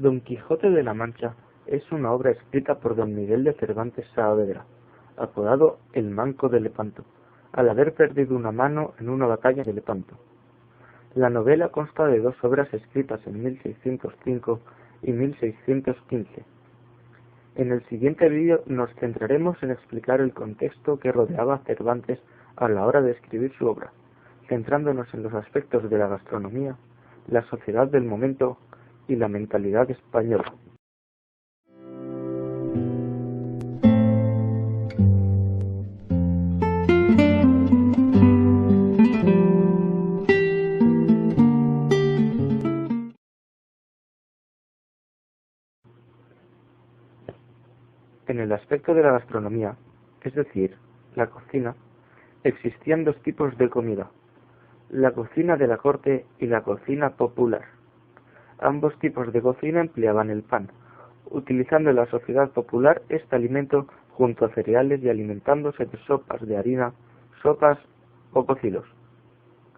Don Quijote de la Mancha es una obra escrita por don Miguel de Cervantes Saavedra, apodado el Manco de Lepanto, al haber perdido una mano en una batalla de Lepanto. La novela consta de dos obras escritas en 1605 y 1615. En el siguiente vídeo nos centraremos en explicar el contexto que rodeaba a Cervantes a la hora de escribir su obra, centrándonos en los aspectos de la gastronomía, la sociedad del momento y la mentalidad española. En el aspecto de la gastronomía, es decir, la cocina, existían dos tipos de comida, la cocina de la corte y la cocina popular. Ambos tipos de cocina empleaban el pan, utilizando en la sociedad popular este alimento junto a cereales y alimentándose de sopas de harina, sopas o cocidos.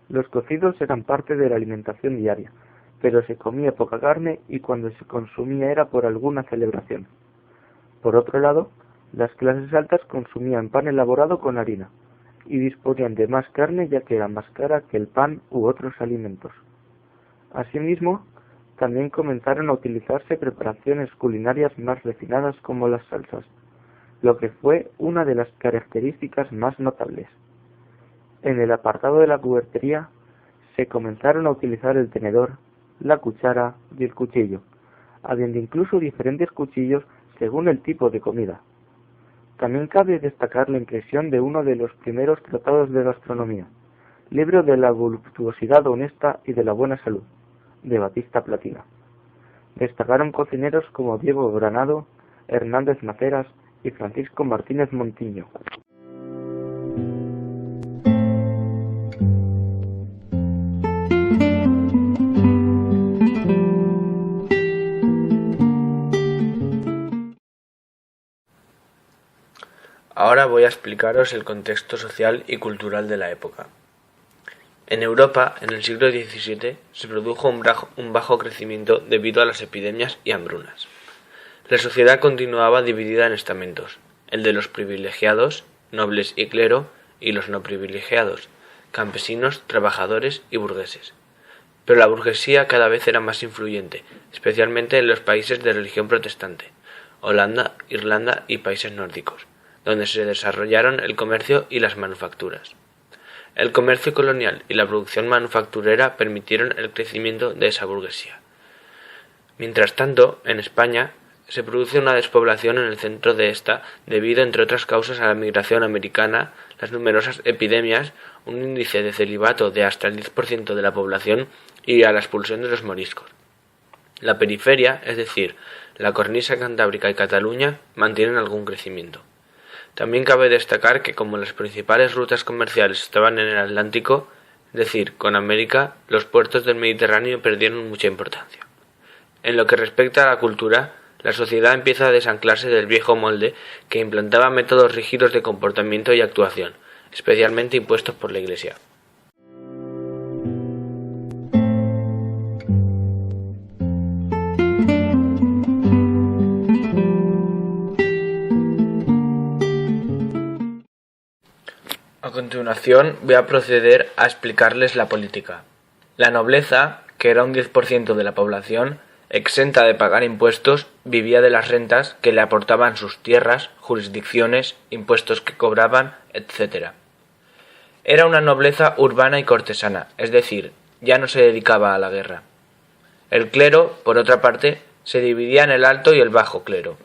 Los cocidos eran parte de la alimentación diaria, pero se comía poca carne y cuando se consumía era por alguna celebración. Por otro lado, las clases altas consumían pan elaborado con harina y disponían de más carne ya que era más cara que el pan u otros alimentos. Asimismo, también comenzaron a utilizarse preparaciones culinarias más refinadas como las salsas, lo que fue una de las características más notables. En el apartado de la cubertería, se comenzaron a utilizar el tenedor, la cuchara y el cuchillo, habiendo incluso diferentes cuchillos según el tipo de comida. También cabe destacar la impresión de uno de los primeros tratados de gastronomía, libro de la voluptuosidad honesta y de la buena salud, de Batista Platina. Destacaron cocineros como Diego Granado, Hernández Maceras y Francisco Martínez Montiño. Ahora voy a explicaros el contexto social y cultural de la época. En Europa, en el siglo XVII, se produjo un bajo crecimiento debido a las epidemias y hambrunas. La sociedad continuaba dividida en estamentos, el de los privilegiados, nobles y clero, y los no privilegiados, campesinos, trabajadores y burgueses. Pero la burguesía cada vez era más influyente, especialmente en los países de religión protestante, Holanda, Irlanda y países nórdicos, donde se desarrollaron el comercio y las manufacturas. El comercio colonial y la producción manufacturera permitieron el crecimiento de esa burguesía. Mientras tanto, en España, se produce una despoblación en el centro de esta debido, entre otras causas, a la migración americana, las numerosas epidemias, un índice de celibato de hasta el 10% de la población y a la expulsión de los moriscos. La periferia, es decir, la cornisa cantábrica y Cataluña, mantienen algún crecimiento. También cabe destacar que como las principales rutas comerciales estaban en el Atlántico, es decir, con América, los puertos del Mediterráneo perdieron mucha importancia. En lo que respecta a la cultura, la sociedad empieza a desanclarse del viejo molde que implantaba métodos rígidos de comportamiento y actuación, especialmente impuestos por la Iglesia. A continuación voy a proceder a explicarles la política. La nobleza, que era un 10% de la población, exenta de pagar impuestos, vivía de las rentas que le aportaban sus tierras, jurisdicciones, impuestos que cobraban, etc. Era una nobleza urbana y cortesana, es decir, ya no se dedicaba a la guerra. El clero, por otra parte, se dividía en el alto y el bajo clero.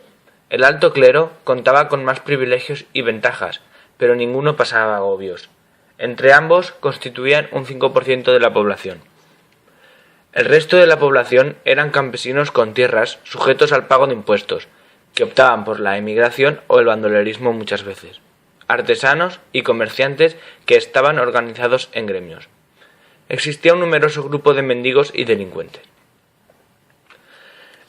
El alto clero contaba con más privilegios y ventajas, pero ninguno pasaba agobios. Entre ambos constituían un 5% de la población. El resto de la población eran campesinos con tierras sujetos al pago de impuestos, que optaban por la emigración o el bandolerismo muchas veces, artesanos y comerciantes que estaban organizados en gremios. Existía un numeroso grupo de mendigos y delincuentes.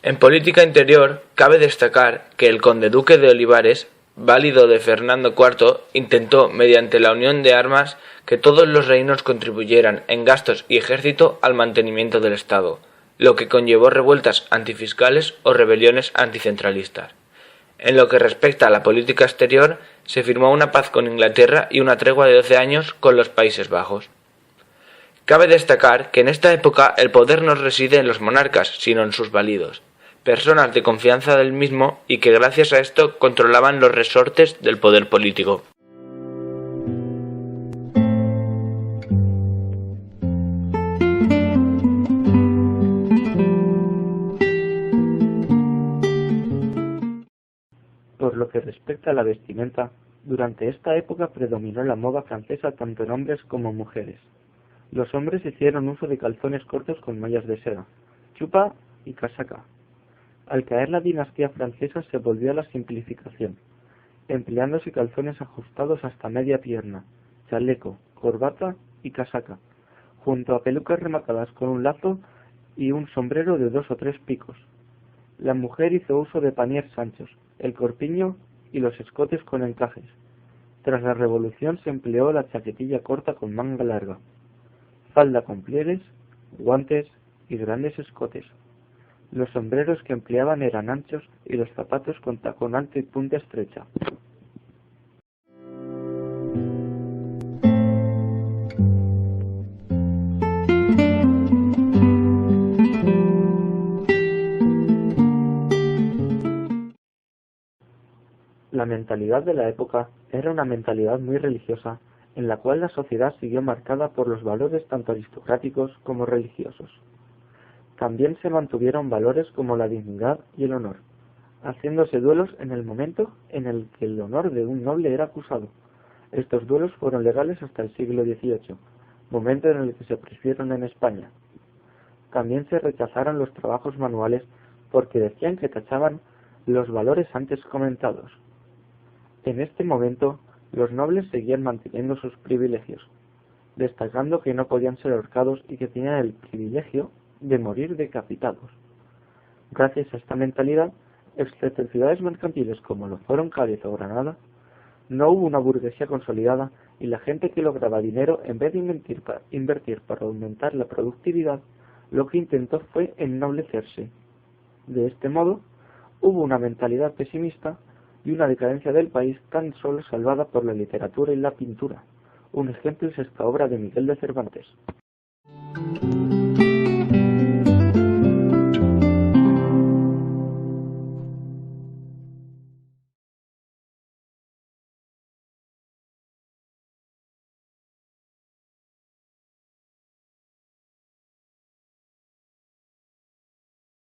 En política interior, cabe destacar que el conde duque de Olivares, válido de Fernando IV, intentó, mediante la unión de armas, que todos los reinos contribuyeran en gastos y ejército al mantenimiento del Estado, lo que conllevó revueltas antifiscales o rebeliones anticentralistas. En lo que respecta a la política exterior, se firmó una paz con Inglaterra y una tregua de 12 años con los Países Bajos. Cabe destacar que en esta época el poder no reside en los monarcas, sino en sus validos, personas de confianza del mismo y que gracias a esto controlaban los resortes del poder político. Por lo que respecta a la vestimenta, durante esta época predominó la moda francesa tanto en hombres como mujeres. Los hombres hicieron uso de calzones cortos con mallas de seda, chupa y casaca. Al caer la dinastía francesa se volvió a la simplificación, empleándose calzones ajustados hasta media pierna, chaleco, corbata y casaca, junto a pelucas rematadas con un lazo y un sombrero de 2 o 3 picos. La mujer hizo uso de paniers anchos, el corpiño y los escotes con encajes. Tras la Revolución se empleó la chaquetilla corta con manga larga, falda con pliegues, guantes y grandes escotes. Los sombreros que empleaban eran anchos y los zapatos con tacón alto y punta estrecha. La mentalidad de la época era una mentalidad muy religiosa, en la cual la sociedad siguió marcada por los valores tanto aristocráticos como religiosos. También se mantuvieron valores como la dignidad y el honor, haciéndose duelos en el momento en el que el honor de un noble era acusado. Estos duelos fueron legales hasta el siglo XVIII, momento en el que se prescribieron en España. También se rechazaron los trabajos manuales porque decían que tachaban los valores antes comentados. En este momento, los nobles seguían manteniendo sus privilegios, destacando que no podían ser ahorcados y que tenían el privilegio de morir decapitados. Gracias a esta mentalidad, excepto en ciudades mercantiles como lo fueron Cádiz o Granada, no hubo una burguesía consolidada y la gente que lograba dinero, en vez de invertir para aumentar la productividad, lo que intentó fue ennoblecerse. De este modo, hubo una mentalidad pesimista y una decadencia del país tan solo salvada por la literatura y la pintura. Un ejemplo es esta obra de Miguel de Cervantes.